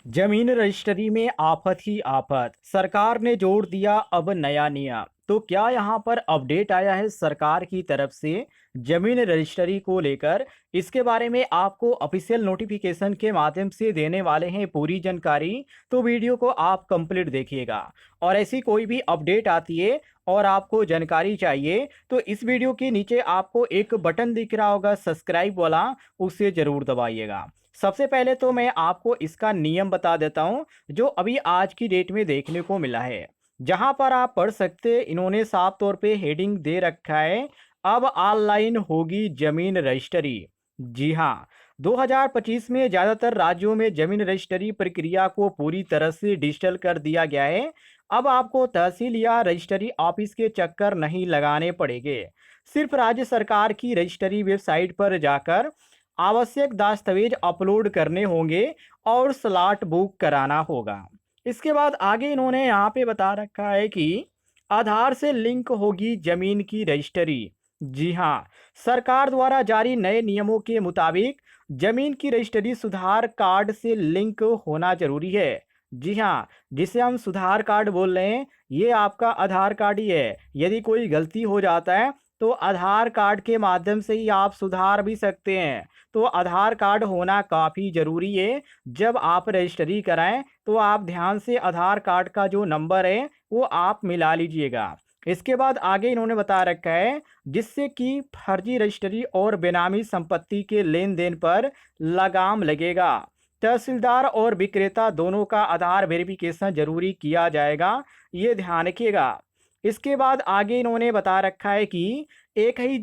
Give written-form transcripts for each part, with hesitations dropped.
जमीन रजिस्ट्री में आफत ही आफत। सरकार ने जोड़ दिया अब नया नियम। तो क्या यहाँ पर अपडेट आया है सरकार की तरफ से जमीन रजिस्ट्री को लेकर? इसके बारे में आपको ऑफिशियल नोटिफिकेशन के माध्यम से देने वाले हैं पूरी जानकारी। तो वीडियो को आप कंप्लीट देखिएगा। और ऐसी कोई भी अपडेट आती है और आपको जानकारी चाहिए तो इस वीडियो के नीचे आपको एक बटन दिख रहा होगा सब्सक्राइब वाला, उसे जरूर दबाइएगा। सबसे पहले तो मैं आपको इसका नियम बता देता हूं जो अभी आज की डेट में देखने को मिला है। जहां पर आप पढ़ सकते, इन्होंने साफ तौर पे हेडिंग दे रखा है, अब ऑनलाइन होगी जमीन रजिस्ट्री। जी हां, 2025 में ज़्यादातर राज्यों में जमीन रजिस्ट्री प्रक्रिया को पूरी तरह से डिजिटल कर दिया गया है। अब आपको तहसील या रजिस्ट्री ऑफिस के चक्कर नहीं लगाने पड़ेंगे। सिर्फ राज्य सरकार की रजिस्ट्री वेबसाइट पर जाकर आवश्यक दस्तावेज अपलोड करने होंगे और स्लॉट बुक कराना होगा। इसके बाद आगे इन्होंने यहाँ पे बता रखा है कि आधार से लिंक होगी जमीन की रजिस्ट्री। जी हाँ, सरकार द्वारा जारी नए नियमों के मुताबिक जमीन की रजिस्ट्री सुधार कार्ड से लिंक होना जरूरी है। जी हाँ, जिसे हम सुधार कार्ड बोल रहे हैं, ये आपका आधार कार्ड ही है। यदि कोई गलती हो जाता है तो आधार कार्ड के माध्यम से ही आप सुधार भी सकते हैं। तो आधार कार्ड होना काफ़ी ज़रूरी है। जब आप रजिस्ट्री कराएं तो आप ध्यान से आधार कार्ड का जो नंबर है वो आप मिला लीजिएगा। इसके बाद आगे इन्होंने बता रखा है जिससे कि फर्जी रजिस्ट्री और बेनामी संपत्ति के लेन देन पर लगाम लगेगा। तहसीलदार और विक्रेता दोनों का आधार वेरिफिकेशन जरूरी किया जाएगा, ये ध्यान रखिएगा। इसके बाद आगे इन्होंने बता रखा है कि एक ही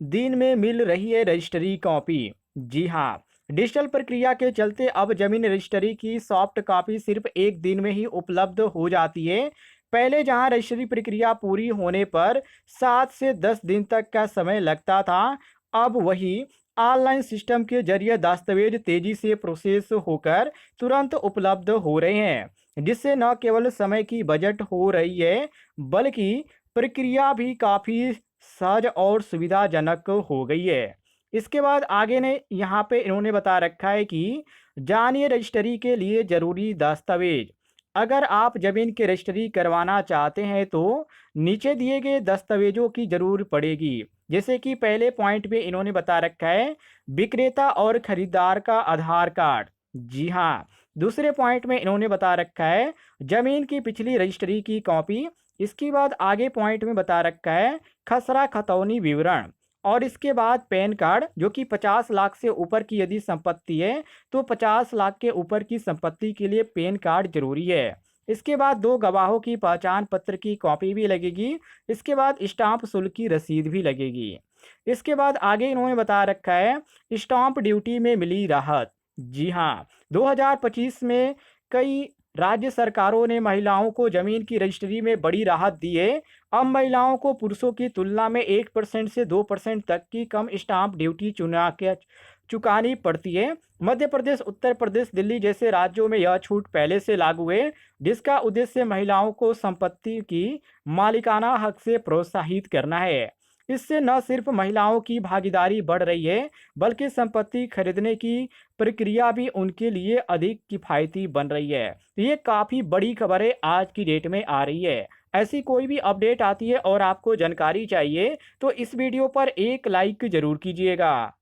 दिन में मिल रही है रजिस्ट्री कॉपी। जी हाँ, डिजिटल प्रक्रिया के चलते अब जमीन रजिस्ट्री की सॉफ्ट कॉपी सिर्फ एक दिन में ही उपलब्ध हो जाती है। पहले जहां रजिस्ट्री प्रक्रिया पूरी होने पर 7 से 10 दिन तक का समय लगता था, अब वही ऑनलाइन सिस्टम के जरिए दस्तावेज तेजी से प्रोसेस होकर तुरंत उपलब्ध हो रहे हैं, जिससे न केवल समय की बचत हो रही है बल्कि प्रक्रिया भी काफ़ी सहज और सुविधाजनक हो गई है। इसके बाद आगे ने यहाँ पे इन्होंने बता रखा है कि जानिए रजिस्ट्री के लिए ज़रूरी दस्तावेज। अगर आप ज़मीन की रजिस्ट्री करवाना चाहते हैं तो नीचे दिए गए दस्तावेजों की ज़रूर पड़ेगी। जैसे कि पहले पॉइंट पे इन्होंने बता रखा है विक्रेता और खरीदार का आधार कार्ड। जी हाँ, दूसरे पॉइंट में इन्होंने बता रखा है ज़मीन की पिछली रजिस्ट्री की कॉपी। इसके बाद आगे पॉइंट में बता रखा है खसरा खतौनी विवरण। और इसके बाद पैन कार्ड, जो कि 50 लाख से ऊपर की यदि संपत्ति है तो 50 लाख के ऊपर की संपत्ति के लिए पैन कार्ड जरूरी है। इसके बाद 2 गवाहों की पहचान पत्र की कॉपी भी लगेगी। इसके बाद स्टाम्प शुल्क की रसीद भी लगेगी। इसके बाद आगे इन्होंने बता रखा है स्टाम्प ड्यूटी में मिली राहत। जी हाँ, 2025 में कई राज्य सरकारों ने महिलाओं को जमीन की रजिस्ट्री में बड़ी राहत दी है। अब महिलाओं को पुरुषों की तुलना में 1% से 2% तक की कम स्टाम्प ड्यूटी चुकानी पड़ती है। मध्य प्रदेश, उत्तर प्रदेश, दिल्ली जैसे राज्यों में यह छूट पहले से लागू है, जिसका उद्देश्य महिलाओं को संपत्ति की मालिकाना हक से प्रोत्साहित करना है। इससे न सिर्फ महिलाओं की भागीदारी बढ़ रही है बल्कि संपत्ति खरीदने की प्रक्रिया भी उनके लिए अधिक किफ़ायती बन रही है। तो ये काफ़ी बड़ी खबर है, आज की डेट में आ रही है। ऐसी कोई भी अपडेट आती है और आपको जानकारी चाहिए तो इस वीडियो पर एक लाइक जरूर कीजिएगा।